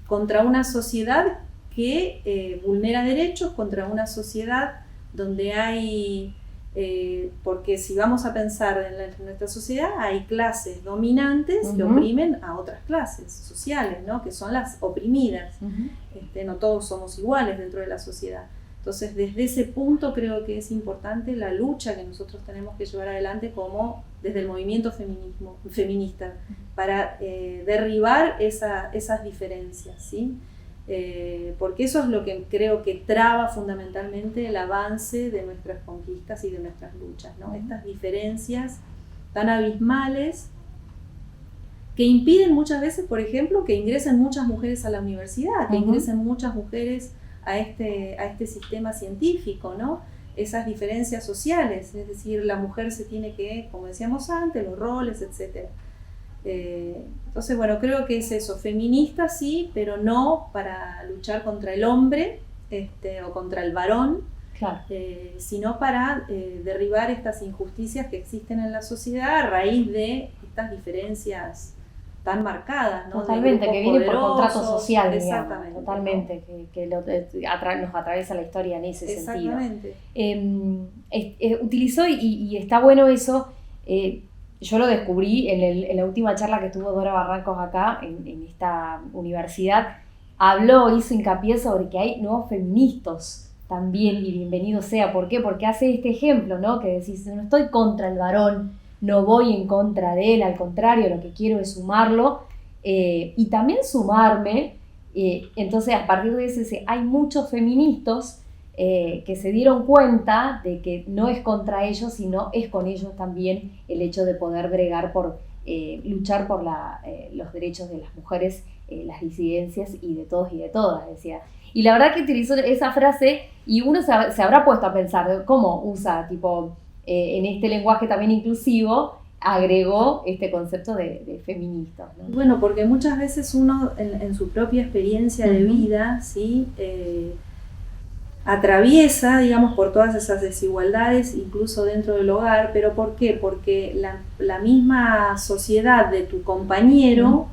contra una sociedad que vulnera derechos, contra una sociedad donde hay, porque si vamos a pensar en nuestra sociedad, hay clases dominantes que oprimen a otras clases sociales, ¿no? Que son las oprimidas. No todos somos iguales dentro de la sociedad. Entonces, desde ese punto creo que es importante la lucha que nosotros tenemos que llevar adelante como desde el movimiento feminista para derribar esas diferencias, ¿sí? Porque eso es lo que creo que traba fundamentalmente el avance de nuestras conquistas y de nuestras luchas, ¿no? Estas diferencias tan abismales que impiden muchas veces, por ejemplo, que ingresen muchas mujeres a la universidad, que ingresen muchas mujeres a este sistema científico, ¿no? Esas diferencias sociales, es decir, la mujer se tiene que, como decíamos antes, los roles, etc. Entonces, bueno, creo que es eso, feminista sí, pero no para luchar contra el hombre o contra el varón, claro. Sino para derribar estas injusticias que existen en la sociedad a raíz de estas diferencias tan marcadas, ¿no? Totalmente, que viene por contrato social, exactamente, digamos, totalmente, ¿no? que nos atraviesa la historia en ese exactamente. Sentido. Utilizó, y está bueno eso, yo lo descubrí en la última charla que tuvo Dora Barrancos acá, en esta universidad, hizo hincapié sobre que hay nuevos feministas también, y bienvenido sea. ¿Por qué? Porque hace este ejemplo, ¿no? Que decís, no estoy contra el varón, no voy en contra de él, al contrario, lo que quiero es sumarlo, y también sumarme. Entonces, a partir de ese, hay muchos feministas que se dieron cuenta de que no es contra ellos, sino es con ellos también el hecho de poder bregar por luchar por los derechos de las mujeres, las disidencias y de todos y de todas, decía. Y la verdad que utilizó esa frase y uno se habrá puesto a pensar cómo usa, tipo, en este lenguaje también inclusivo, agregó este concepto de feministas, ¿no? Bueno, porque muchas veces uno en su propia experiencia de vida, ¿sí? Atraviesa, digamos, por todas esas desigualdades, incluso dentro del hogar. ¿Pero por qué? Porque la misma sociedad de tu compañero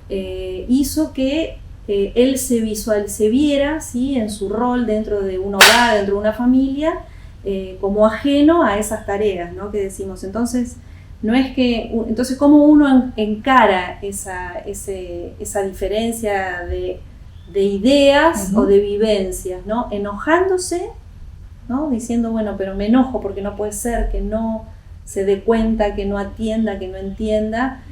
hizo que él se viera, ¿sí? En su rol dentro de un hogar, dentro de una familia, como ajeno a esas tareas, ¿no? Que decimos. Entonces, ¿cómo uno encara esa diferencia de ideas o de vivencias, ¿no? Enojándose, ¿no? Diciendo, bueno, pero me enojo porque no puede ser que no se dé cuenta, que no atienda, que no entienda,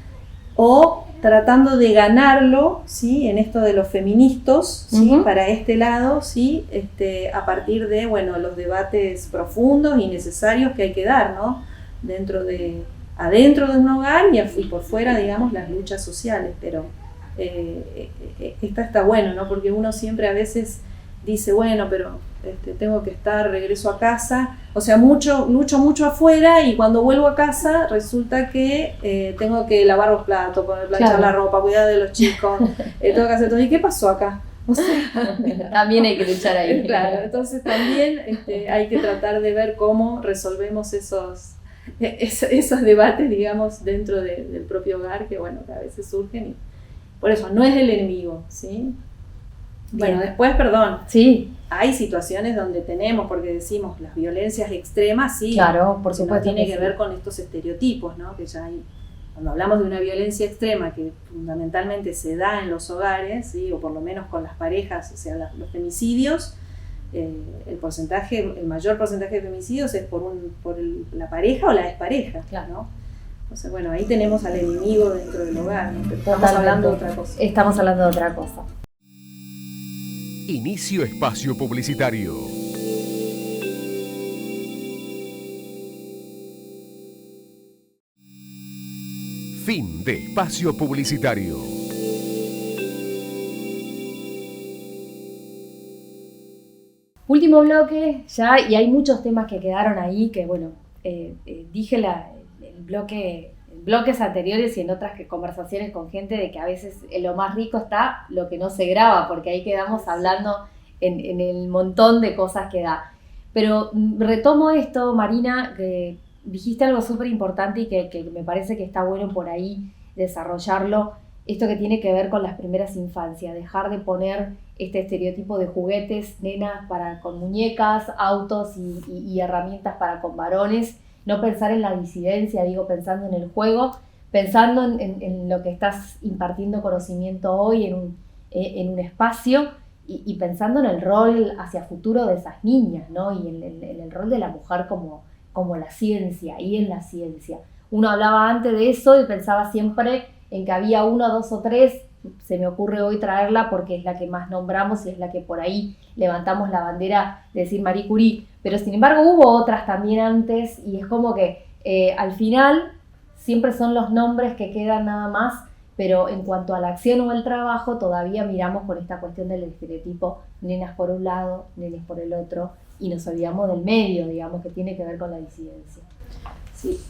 o tratando de ganarlo, ¿sí? En esto de los feministas, ¿sí? Para este lado, ¿sí? A partir de, bueno, los debates profundos y necesarios que hay que dar, ¿no? Adentro de un hogar y por fuera, digamos, las luchas sociales. Pero está bueno, ¿no? Porque uno siempre a veces dice, bueno, pero tengo que regreso a casa, o sea, lucho mucho afuera, y cuando vuelvo a casa resulta que tengo que lavar los platos, planchar la ropa, cuidar de los chicos, tengo que hacer todo. ¿Y qué pasó acá? O sea, también hay que luchar ahí. Claro, entonces también hay que tratar de ver cómo resolvemos esos debates, digamos, dentro del propio hogar, que bueno, que a veces surgen, y por eso no es el enemigo, ¿sí? Bueno, después, perdón, sí, hay situaciones donde tenemos, porque decimos las violencias extremas, sí, claro, por supuesto, no tiene que ver con estos estereotipos, ¿no? Que ya hay, cuando hablamos de una violencia extrema que fundamentalmente se da en los hogares, ¿sí? O por lo menos con las parejas, o sea, los femicidios, el mayor porcentaje de femicidios es por la pareja o la expareja, claro, ¿no? Entonces, bueno, ahí tenemos al enemigo dentro del hogar, ¿no? Pero estamos hablando de otra cosa. Estamos hablando de otra cosa. Inicio espacio publicitario. Fin de espacio publicitario. Último bloque ya, y hay muchos temas que quedaron ahí, que bueno, dije el bloques anteriores y en otras conversaciones con gente de que a veces en lo más rico está lo que no se graba, porque ahí quedamos hablando en el montón de cosas que da. Pero retomo esto, Marina, que dijiste algo súper importante y que me parece que está bueno por ahí desarrollarlo, esto que tiene que ver con las primeras infancias, dejar de poner este estereotipo de juguetes, nenas con muñecas, autos y herramientas para con varones, no pensar en la disidencia, digo, pensando en el juego, pensando en lo que estás impartiendo conocimiento hoy en un espacio y pensando en el rol hacia futuro de esas niñas, ¿no? Y en el rol de la mujer como la ciencia y en la ciencia. Uno hablaba antes de eso y pensaba siempre en que había 1, 2 o 3, se me ocurre hoy traerla porque es la que más nombramos y es la que por ahí levantamos la bandera de decir Marie Curie, pero sin embargo hubo otras también antes y es como que al final siempre son los nombres que quedan nada más, pero en cuanto a la acción o el trabajo todavía miramos por esta cuestión del estereotipo, nenas por un lado, nenes por el otro, y nos olvidamos del medio, digamos, que tiene que ver con la disidencia. Sí,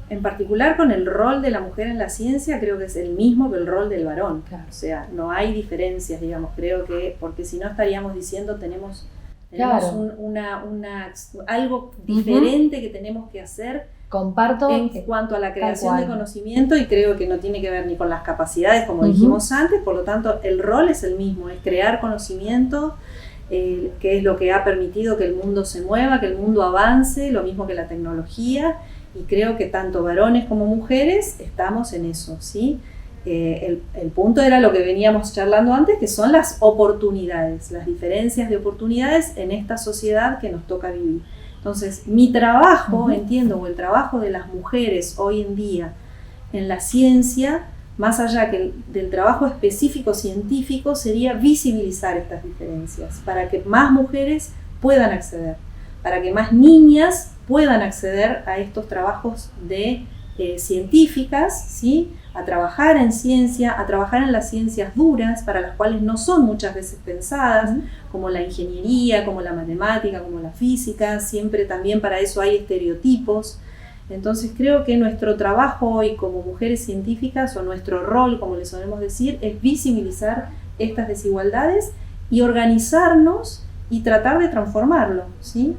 en particular con el rol de la mujer en la ciencia creo que es el mismo que el rol del varón. Claro. O sea, no hay diferencias, digamos, creo que, porque si no estaríamos diciendo tenemos Claro. algo diferente que tenemos que hacer. Comparto en cuanto a la creación de cual. Conocimiento, y creo que no tiene que ver ni con las capacidades, como dijimos antes, por lo tanto el rol es el mismo, es crear conocimiento, que es lo que ha permitido que el mundo se mueva, que el mundo avance, lo mismo que la tecnología, y creo que tanto varones como mujeres estamos en eso, ¿sí? El punto era lo que veníamos charlando antes, que son las oportunidades, las diferencias de oportunidades en esta sociedad que nos toca vivir. Entonces, mi trabajo, entiendo, o el trabajo de las mujeres hoy en día en la ciencia, más allá que del trabajo específico científico, sería visibilizar estas diferencias para que más mujeres puedan acceder, para que más niñas puedan acceder a estos trabajos de científicas, ¿sí? A trabajar en ciencia, a trabajar en las ciencias duras, para las cuales no son muchas veces pensadas, como la ingeniería, como la matemática, como la física, siempre también para eso hay estereotipos. Entonces creo que nuestro trabajo hoy como mujeres científicas, o nuestro rol, como le solemos decir, es visibilizar estas desigualdades y organizarnos y tratar de transformarlo, ¿sí?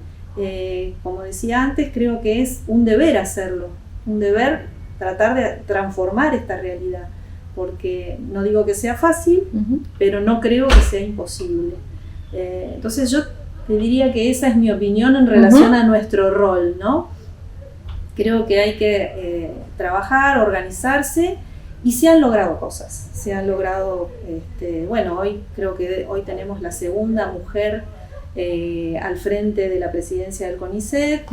Como decía antes, creo que es un deber hacerlo, un deber tratar de transformar esta realidad, porque no digo que sea fácil, pero no creo que sea imposible. Entonces yo te diría que esa es mi opinión en relación a nuestro rol, ¿no? Creo que hay que trabajar, organizarse, y se han logrado cosas. Se han logrado, bueno, hoy creo que hoy tenemos la segunda mujer al frente de la presidencia del CONICET.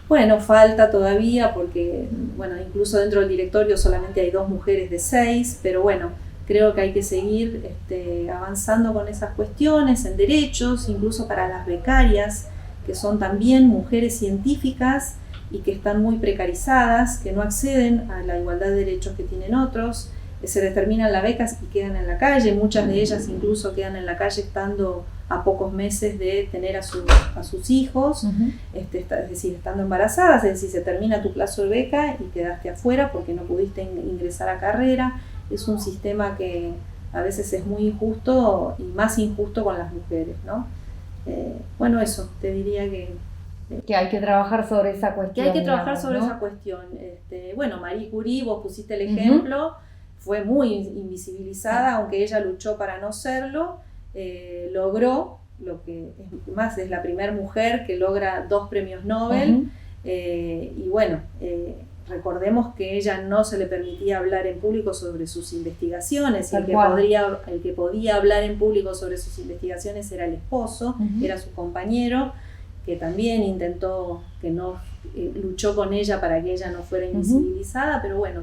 Bueno, falta todavía porque, bueno, incluso dentro del directorio solamente hay 2 mujeres de 6, pero bueno, creo que hay que seguir avanzando con esas cuestiones, en derechos, incluso para las becarias, que son también mujeres científicas y que están muy precarizadas, que no acceden a la igualdad de derechos que tienen otros, se les terminan las becas y quedan en la calle, muchas de ellas incluso quedan en la calle estando a pocos meses de tener a sus hijos, es decir, estando embarazadas, es decir, se termina tu plazo de beca y quedaste afuera porque no pudiste ingresar a carrera. Es un sistema que a veces es muy injusto y más injusto con las mujeres, ¿no? Bueno, eso, te diría que hay que trabajar sobre esa cuestión. Que hay que trabajar digamos, sobre ¿no? esa cuestión. Bueno, Marie Curie, vos pusiste el ejemplo, fue muy invisibilizada, aunque ella luchó para no serlo, logró, lo que es más, es la primera mujer que logra 2 premios Nobel, y bueno, recordemos que ella no se le permitía hablar en público sobre sus investigaciones, y el que podía hablar en público sobre sus investigaciones era el esposo, era su compañero, que también intentó, que no luchó con ella para que ella no fuera invisibilizada, pero bueno,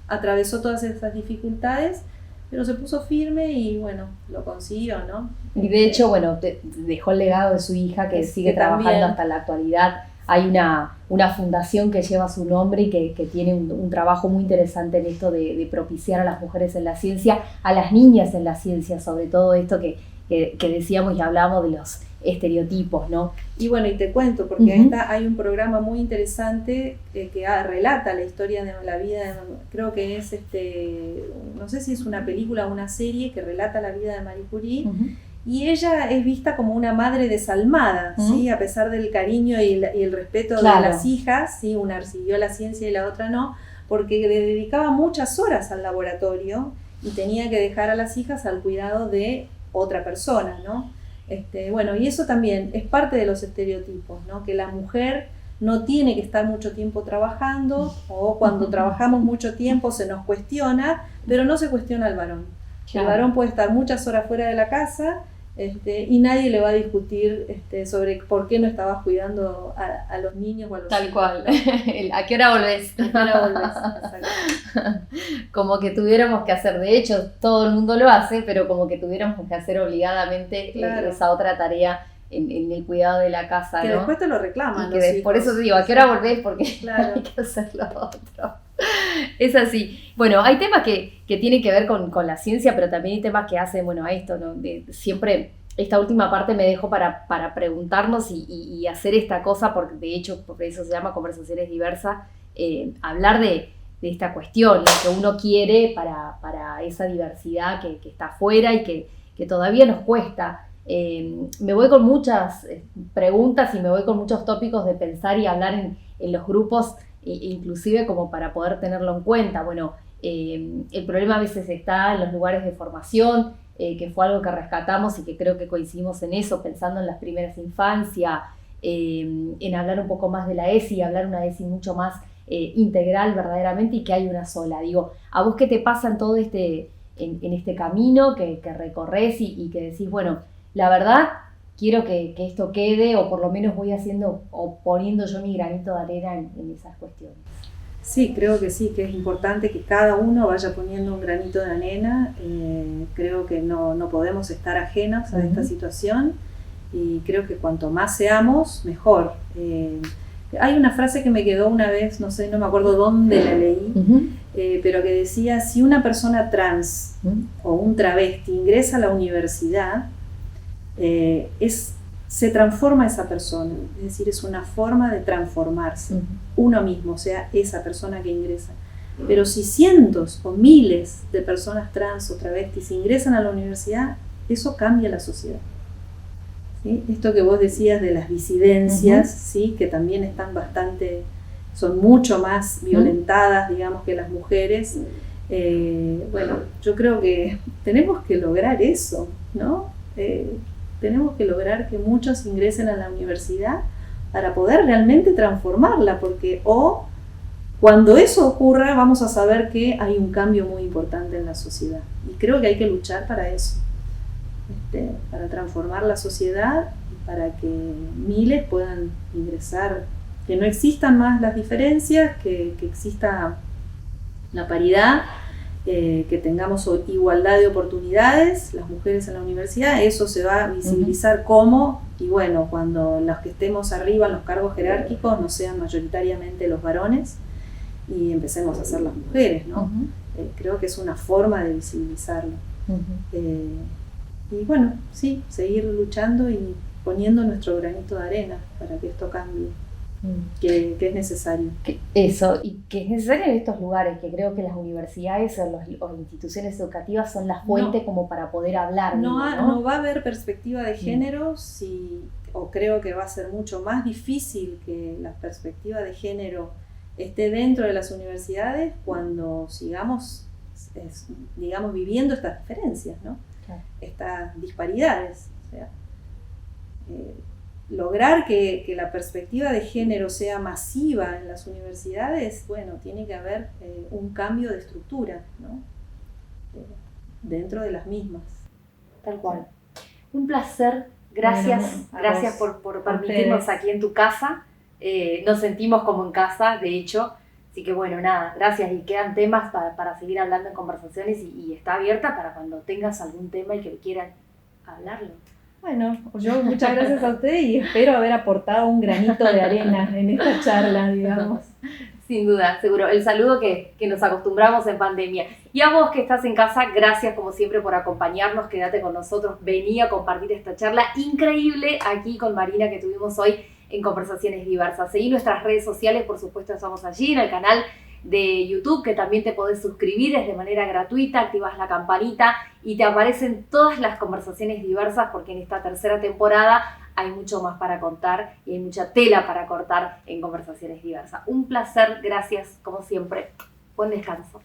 atravesó todas esas dificultades, pero se puso firme y bueno, lo consiguió, ¿no? Y de hecho, bueno, dejó el legado de su hija que sigue trabajando también hasta la actualidad. Hay una fundación que lleva su nombre y que tiene un trabajo muy interesante en esto de propiciar a las mujeres en la ciencia, a las niñas en la ciencia, sobre todo esto que decíamos y hablábamos de los estereotipos, ¿no? Y bueno, y te cuento, porque hay un programa muy interesante que relata la historia de la vida, creo que es, no sé si es una película o una serie que relata la vida de Marie Curie, y ella es vista como una madre desalmada, ¿sí? A pesar del cariño y el respeto de las hijas, ¿sí? Una siguió la ciencia y la otra no, porque le dedicaba muchas horas al laboratorio y tenía que dejar a las hijas al cuidado de otra persona, ¿no? Bueno, y eso también es parte de los estereotipos, ¿no? Que la mujer no tiene que estar mucho tiempo trabajando, o cuando trabajamos mucho tiempo se nos cuestiona, pero no se cuestiona al varón. Claro. El varón puede estar muchas horas fuera de la casa, y nadie le va a discutir sobre por qué no estabas cuidando a los niños o a los Tal cual. ¿A qué hora volvés? ¿A qué hora volvés? Como que tuviéramos que hacer, de hecho todo el mundo lo hace, pero como que tuviéramos que hacer obligadamente esa otra tarea en el cuidado de la casa, que ¿no? Después te lo reclaman. Por eso te digo, ¿a qué hora volvés? Porque hay que hacer lo otro. Es así. Bueno, hay temas que tienen que ver con la ciencia, pero también hay temas que hacen, a esto, ¿no? Siempre esta última parte me dejo para preguntarnos y hacer esta cosa, porque de hecho, por eso se llama Conversaciones Diversas, hablar de esta cuestión, lo que uno quiere para esa diversidad que está afuera y que todavía nos cuesta. Me voy con muchas preguntas y me voy con muchos tópicos de pensar y hablar en los grupos, inclusive como para poder tenerlo en cuenta. Bueno, el problema a veces está en los lugares de formación, que fue algo que rescatamos y que creo que coincidimos en eso, pensando en las primeras infancias, en hablar un poco más de la ESI, hablar una ESI mucho más integral verdaderamente y que hay una sola. Digo, ¿a vos qué te pasa en todo en este camino que recorres y que decís, bueno, la verdad quiero que esto quede, o por lo menos voy haciendo o poniendo yo mi granito de arena en esas cuestiones? Sí, creo que sí, que es importante que cada uno vaya poniendo un granito de arena. Creo que no podemos estar ajenos a esta situación, y creo que cuanto más seamos, mejor. Hay una frase que me quedó una vez, no sé, no me acuerdo dónde la leí, pero que decía, si una persona trans o un travesti ingresa a la universidad, se transforma esa persona, es decir, es una forma de transformarse uno mismo, o sea, esa persona que ingresa. Pero si cientos o miles de personas trans o travestis ingresan a la universidad, eso cambia la sociedad. ¿Sí? Esto que vos decías de las disidencias, ¿sí? Que también son mucho más violentadas, digamos, que las mujeres. Bueno, yo creo que tenemos que lograr eso, ¿no? Tenemos que lograr que muchos ingresen a la universidad para poder realmente transformarla, porque cuando eso ocurra vamos a saber que hay un cambio muy importante en la sociedad, y creo que hay que luchar para eso, para transformar la sociedad y para que miles puedan ingresar, que no existan más las diferencias, que exista la paridad, que tengamos igualdad de oportunidades, las mujeres en la universidad. Eso se va a visibilizar como, y bueno, cuando los que estemos arriba en los cargos jerárquicos no sean mayoritariamente los varones y empecemos a ser las mujeres, ¿no? Creo que es una forma de visibilizarlo. Y bueno, sí, seguir luchando y poniendo nuestro granito de arena para que esto cambie. Que es necesario. Eso, y que es necesario en estos lugares, que creo que las universidades o las instituciones educativas son la fuente como para poder hablar. No va a haber perspectiva de género, o creo que va a ser mucho más difícil que la perspectiva de género esté dentro de las universidades cuando sigamos, digamos, viviendo estas diferencias, ¿no? Claro. Estas disparidades. O sea, lograr que la perspectiva de género sea masiva en las universidades, bueno, tiene que haber un cambio de estructura, ¿no? Dentro de las mismas. Tal cual. Un placer, gracias por permitirnos aquí en tu casa. Nos sentimos como en casa, de hecho. Así que bueno, nada, gracias, y quedan temas para seguir hablando en conversaciones, y está abierta para cuando tengas algún tema y que quieran hablarlo. Bueno, yo muchas gracias a usted y espero haber aportado un granito de arena en esta charla, digamos. Sin duda, seguro. El saludo que nos acostumbramos en pandemia. Y a vos que estás en casa, gracias como siempre por acompañarnos. Quédate con nosotros. Vení a compartir esta charla increíble aquí con Marina que tuvimos hoy en Conversaciones Diversas. Seguí nuestras redes sociales, por supuesto estamos allí en el canal de YouTube, que también te podés suscribir, es de manera gratuita, activas la campanita y te aparecen todas las conversaciones diversas, porque en esta tercera temporada hay mucho más para contar y hay mucha tela para cortar en Conversaciones Diversas. Un placer, gracias como siempre. Buen descanso.